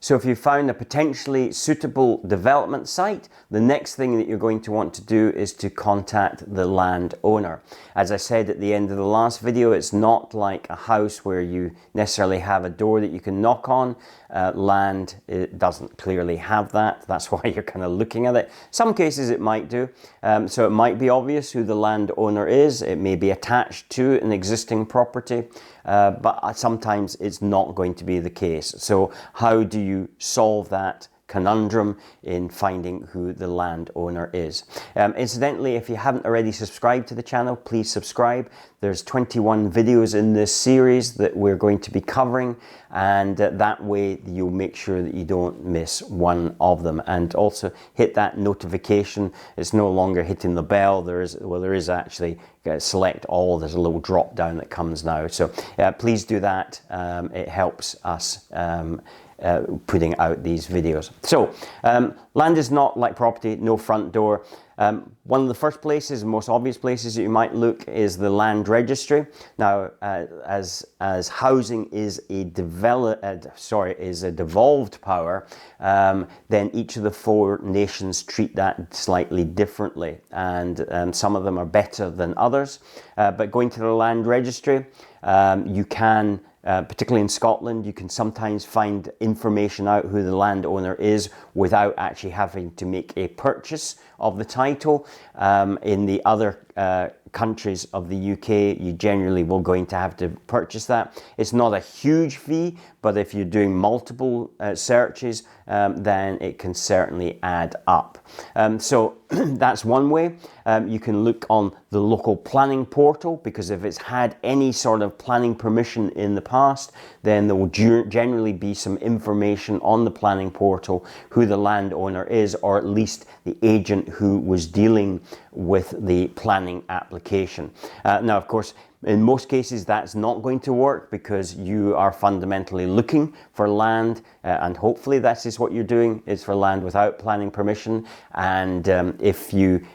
So if you found a potentially suitable development site, the next thing that you're going to want to do is to contact the landowner. As I said at the end of the last video, it's not like a house where you necessarily have a door that you can knock on. Land, it doesn't clearly have that. That's why you're kind of looking at it. Some cases it might do. So it might be obvious who the landowner is. It may be attached to an existing property, but sometimes it's not going to be the case. So how do you solve that conundrum in finding who the landowner is? Incidentally, if you haven't already subscribed to the channel, please subscribe. There's 21 videos in this series that we're going to be covering, and that way you'll make sure that you don't miss one of them. And also hit that notification. It's no longer hitting the bell. There is actually select all. There's a little drop down that comes now. So please do that. It helps us putting out these videos. So land is not like property, no front door. One of the first places, most obvious places that you might look is the land registry. Now, as housing is a devolved power, then each of the 4 nations treat that slightly differently, and some of them are better than others. But going to the land registry, you can. Particularly in Scotland, you can sometimes find information out who the landowner is without actually having to make a purchase of the title. In the other countries of the UK, you generally will going to have to purchase that. It's not a huge fee, but if you're doing multiple searches, then it can certainly add up. So that's one way. You can look on the local planning portal, because if it's had any sort of planning permission in the past, then there will generally be some information on the planning portal who the landowner is, or at least the agent who was dealing with the planning application. Now, of course, in most cases that's not going to work, because you are fundamentally looking for land, and hopefully that is what you're doing, is for land without planning permission. And if you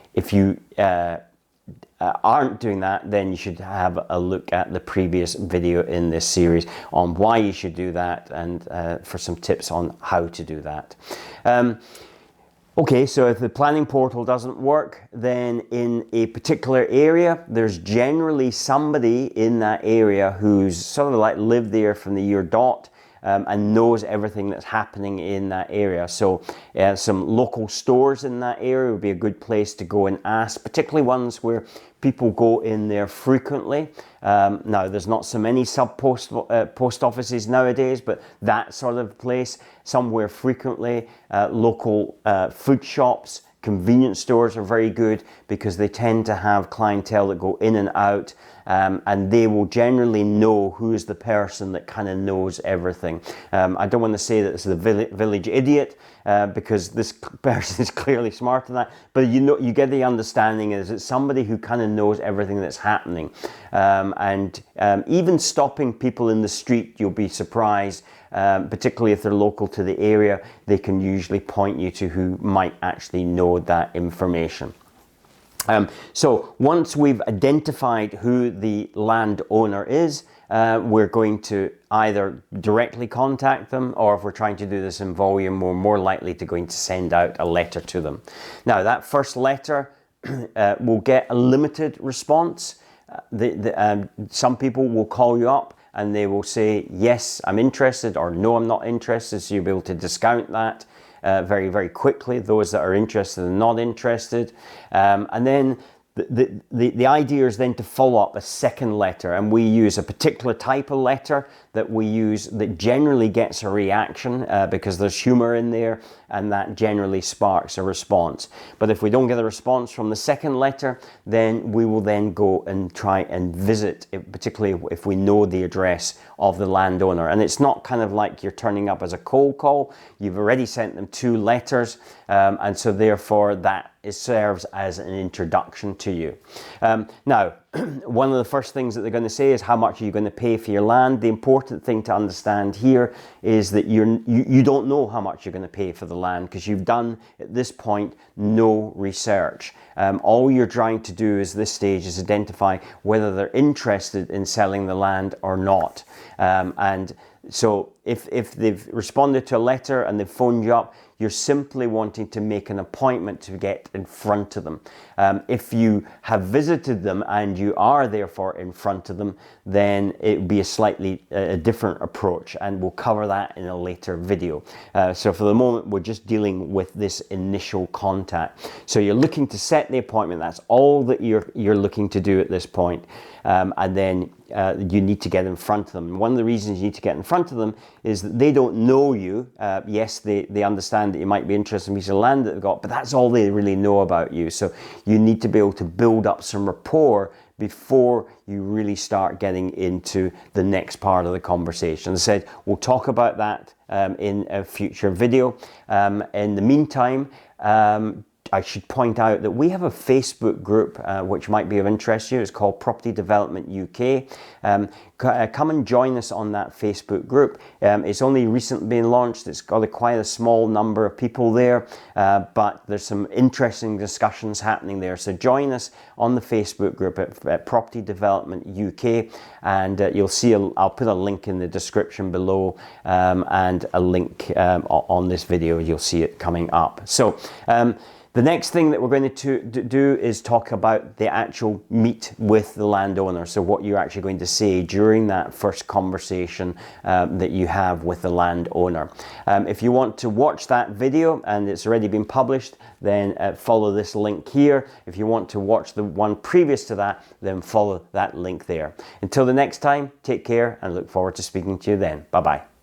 aren't doing that, then you should have a look at the previous video in this series on why you should do that, and for some tips on how to do that. Okay, so if the planning portal doesn't work, then in a particular area, there's generally somebody in that area who's sort of like lived there from the year dot, and knows everything that's happening in that area. So some local stores in that area would be a good place to go and ask, particularly ones where people go in there frequently. Now, there's not so many post offices nowadays, but that sort of place, somewhere frequently. Local food shops, convenience stores are very good, because they tend to have clientele that go in and out, and they will generally know who is the person that kind of knows everything. I don't want to say that it's the village idiot, because this person is clearly smarter than that, but you get the understanding is it's somebody who kind of knows everything that's happening. And even stopping people in the street, you'll be surprised, particularly if they're local to the area, they can usually point you to who might actually know that information. So once we've identified who the landowner is, we're going to either directly contact them, or if we're trying to do this in volume, we're more likely to going to send out a letter to them. Now, that first letter will get a limited response. Some people will call you up and they will say, yes, I'm interested, or no, I'm not interested. So you'll be able to discount that very, very quickly, those that are interested and not interested. And then the idea is then to follow up a second letter, and we use a particular type of letter that we use that generally gets a reaction, because there's humor in there, and that generally sparks a response. But if we don't get a response from the second letter, then we will then go and try and visit, particularly if we know the address of the landowner. And it's not kind of like you're turning up as a cold call. You've already sent them 2 letters, and so therefore that serves as an introduction to you. Now, one of the first things that they're going to say is, how much are you going to pay for your land? The important thing to understand here is that you don't know how much you're going to pay for the land, because you've done, at this point, no research. All you're trying to do at this stage is identify whether they're interested in selling the land or not. And So if they've responded to a letter and they've phoned you up, you're simply wanting to make an appointment to get in front of them. If you have visited them and you are therefore in front of them, then it would be a slightly different approach, and we'll cover that in a later video. So for the moment, we're just dealing with this initial contact. So you're looking to set the appointment. That's all that you're looking to do at this point. And then you need to get in front of them. And one of the reasons you need to get in front of them is that they don't know you. Yes, they understand that you might be interested in a piece of land that they've got, but that's all they really know about you. So you need to be able to build up some rapport before you really start getting into the next part of the conversation. As I said, we'll talk about that in a future video. In the meantime, I should point out that we have a Facebook group which might be of interest to you. It's called Property Development UK. Come and join us on that Facebook group. It's only recently been launched. It's got quite a small number of people there, but there's some interesting discussions happening there. So join us on the Facebook group at Property Development UK, and you'll see, I'll put a link in the description below, and a link on this video. You'll see it coming up. So the next thing that we're going to do is talk about the actual meet with the landowner. So what you're actually going to say during that first conversation that you have with the landowner. If you want to watch that video and it's already been published, then follow this link here. If you want to watch the one previous to that, then follow that link there. Until the next time, take care and look forward to speaking to you then. Bye-bye.